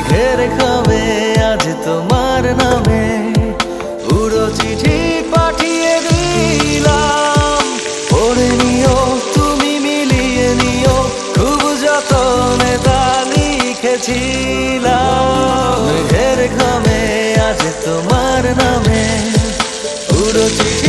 মেঘের খাবে আজ তোমার নামে উড়ো চিঠি পাঠিয়ে দিলাম, পড়ে নিও তুমি মিলিয়ে নিও, খুব যতনে তা লিখেছিলাম। মেঘের খাবে আজ তোমার নামে উড়ো চিঠি